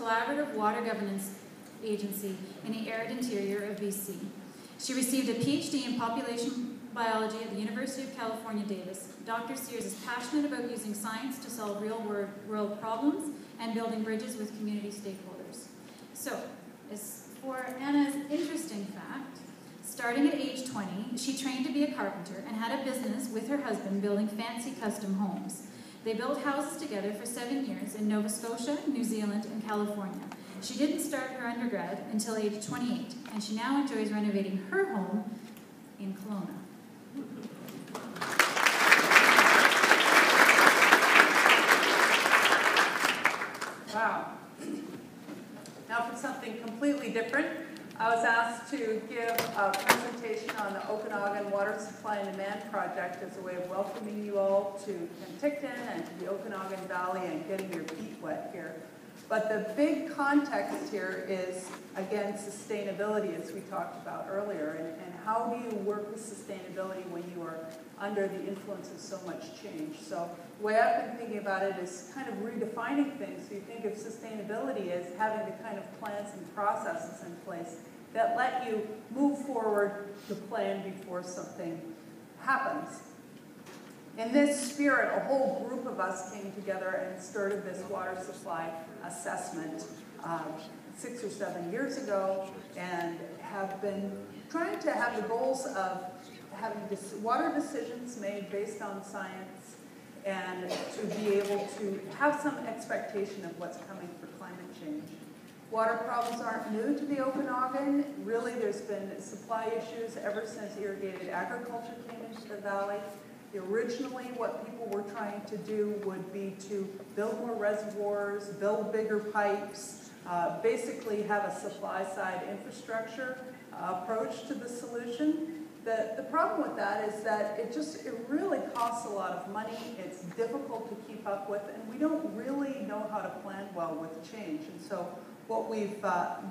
collaborative water governance agency in the arid interior of BC. She received a PhD in population biology at the University of California, Davis. Dr. Sears is passionate about using science to solve real-world problems and building bridges with community stakeholders. So, as for Anna's interesting fact, starting at age 20, she trained to be a carpenter and had a business with her husband building fancy custom homes. They built houses together for 7 years in Nova Scotia, New Zealand, and California. She didn't start her undergrad until age 28, and she now enjoys renovating her home in Kelowna. Wow. Now for something completely different, I was asked to give a presentation on the Okanagan Water Supply and Demand Project as a way of welcoming you all to Penticton and to the Okanagan Valley and getting your feet wet here. But the big context here is, again, sustainability, as we talked about earlier, and how do you work with sustainability when you are under the influence of so much change. So the way I've been thinking about it is kind of redefining things. So you think of sustainability as having the kind of plans and processes in place that let you move forward to plan before something happens. In this spirit, a whole group of us came together and started this water supply assessment 6 or 7 years ago, and have been trying to have the goals of having water decisions made based on science and to be able to have some expectation of what's coming for climate change. Water problems aren't new to the Okanagan. Really, there's been supply issues ever since irrigated agriculture came into the valley. Originally, what people were trying to do would be to build more reservoirs, build bigger pipes, basically have a supply-side infrastructure approach to the solution. The problem with that is that it really costs a lot of money, it's difficult to keep up with, and we don't really know how to plan well with change. And so what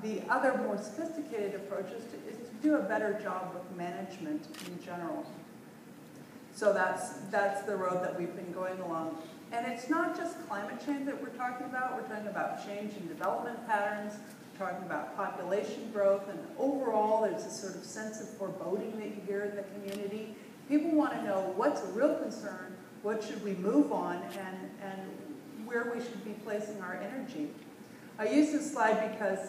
the other more sophisticated approach is to do a better job with management in general. So that's the road that we've been going along. And it's not just climate change that we're talking about. We're talking about change in development patterns. We're talking about population growth. And overall, there's a sort of sense of foreboding that you hear in the community. People want to know what's a real concern, what should we move on, and where we should be placing our energy. I use this slide because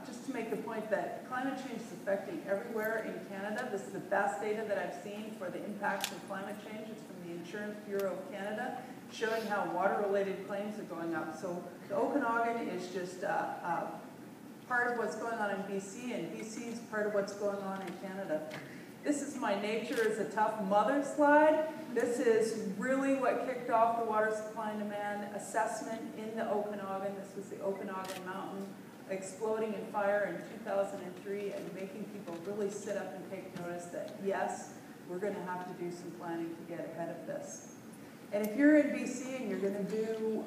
just to make the point that climate change is affecting everywhere in Canada. This is the best data that I've seen for the impacts of climate change. It's from the Insurance Bureau of Canada, showing how water-related claims are going up. So the Okanagan is just part of what's going on in BC, and BC is part of what's going on in Canada. This is my Nature is a Tough Mother slide. This is really what kicked off the water supply and demand assessment in the Okanagan. This was the Okanagan Mountain exploding in fire in 2003 and making people really sit up and take notice that, yes, we're going to have to do some planning to get ahead of this. And if you're in BC and you're going to do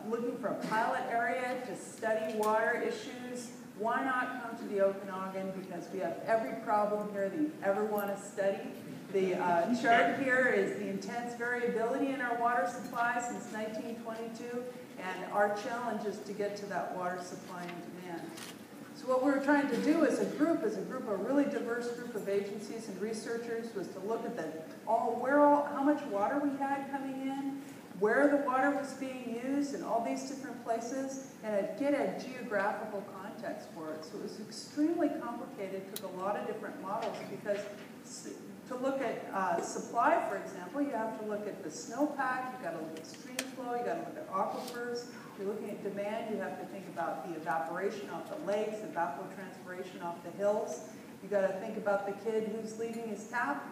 looking for a pilot area to study water issues, why not come to the Okanagan? Because we have every problem here that you ever want to study. The chart here is the intense variability in our water supply since 1922, and our challenge is to get to that water supply and demand. So what we're trying to do as a group, a really diverse group of agencies and researchers, was to look at how much water we had coming in, where the water was being used in all these different places, and get a geographical context for it. So it was extremely complicated, took a lot of different models, because to look at supply, for example, you have to look at the snowpack, you've got to look at stream flow, you've got to look at aquifers. If you're looking at demand, you have to think about the evaporation off the lakes, evapotranspiration off the hills. You've got to think about the kid who's leaving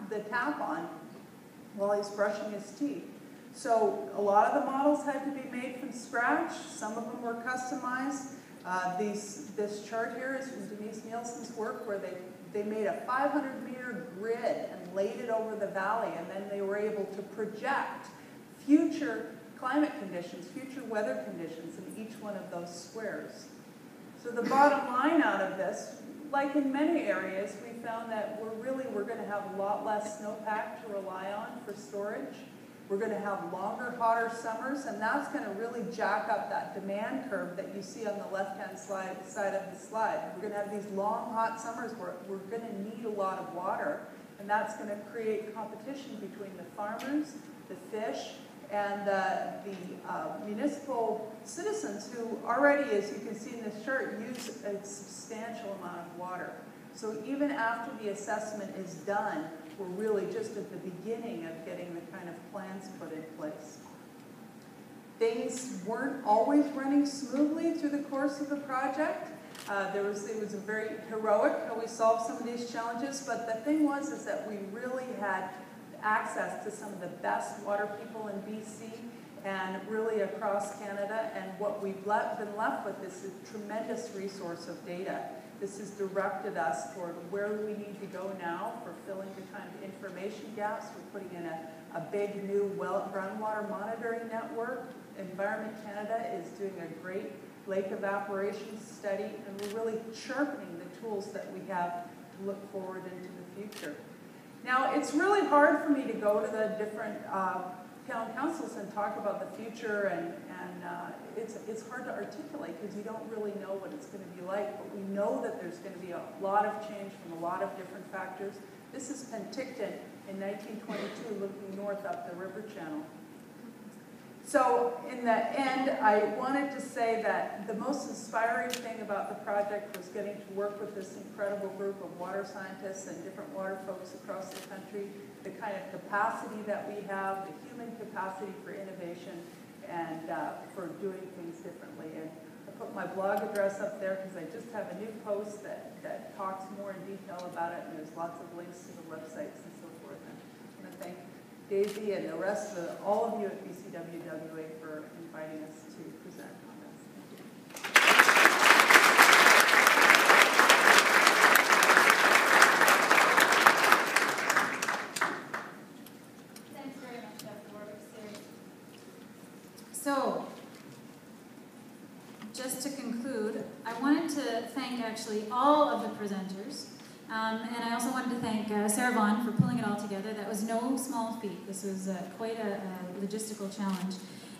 the tap on while he's brushing his teeth. So a lot of the models had to be made from scratch. Some of them were customized. This chart here is from Denise Nielsen's work, where they made a 500-meter grid and laid it over the valley, and then they were able to project future climate conditions, future weather conditions in each one of those squares. So the bottom line out of this, like in many areas, we found that we're going to have a lot less snowpack to rely on for storage. We're going to have longer, hotter summers, and that's going to really jack up that demand curve that you see on the left-hand side of the slide. We're going to have these long, hot summers where we're going to need a lot of water, and that's going to create competition between the farmers, the fish, and the municipal citizens who already, as you can see in this chart, use a substantial amount of water. So even after the assessment is done, we're really just at the beginning of getting the kind of plans put in place. Things weren't always running smoothly through the course of the project. It was a very heroic how we solved some of these challenges, but the thing is that we really had access to some of the best water people in BC and really across Canada, and what we've been left with is a tremendous resource of data. This has directed us toward where we need to go now for filling the kind of information gaps. We're putting in a big new groundwater monitoring network. Environment Canada is doing a great lake evaporation study, and we're really sharpening the tools that we have to look forward into the future. Now, it's really hard for me to go to the different town councils and talk about the future, and it's hard to articulate because you don't really know what it's going to be like, but we know that there's going to be a lot of change from a lot of different factors. This is Penticton in 1922 looking north up the river channel. So in the end, I wanted to say that the most inspiring thing about the project was getting to work with this incredible group of water scientists and different water folks across the country, the kind of capacity that we have, the human capacity for innovation, and for doing things differently. And I put my blog address up there because I just have a new post that talks more in detail about it, and there's lots of links to the websites and so forth. And I want to thank Daisy and the rest of all of you at BCWWA for inviting us to present on this. Thank you. Thanks very much, Dr. Warwick. So, just to conclude, I wanted to thank actually all of the presenters. And I also wanted to thank Sarah Vaughan for pulling it all together. That was no small feat. This was quite a logistical challenge.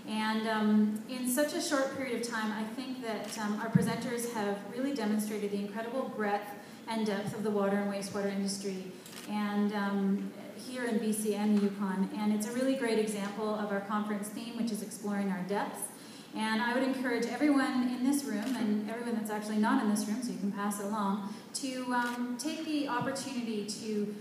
And in such a short period of time, I think that our presenters have really demonstrated the incredible breadth and depth of the water and wastewater industry, and here in BC and the Yukon. And it's a really great example of our conference theme, which is exploring our depths. And I would encourage everyone in this room, and everyone that's actually not in this room, so you can pass it along, to take the opportunity to,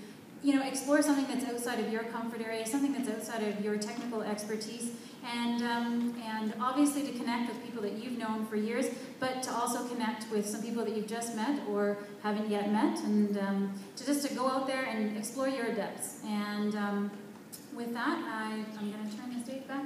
explore something that's outside of your comfort area, something that's outside of your technical expertise, and obviously to connect with people that you've known for years, but to also connect with some people that you've just met or haven't yet met, and to go out there and explore your depths. And with that, I'm going to turn the stage back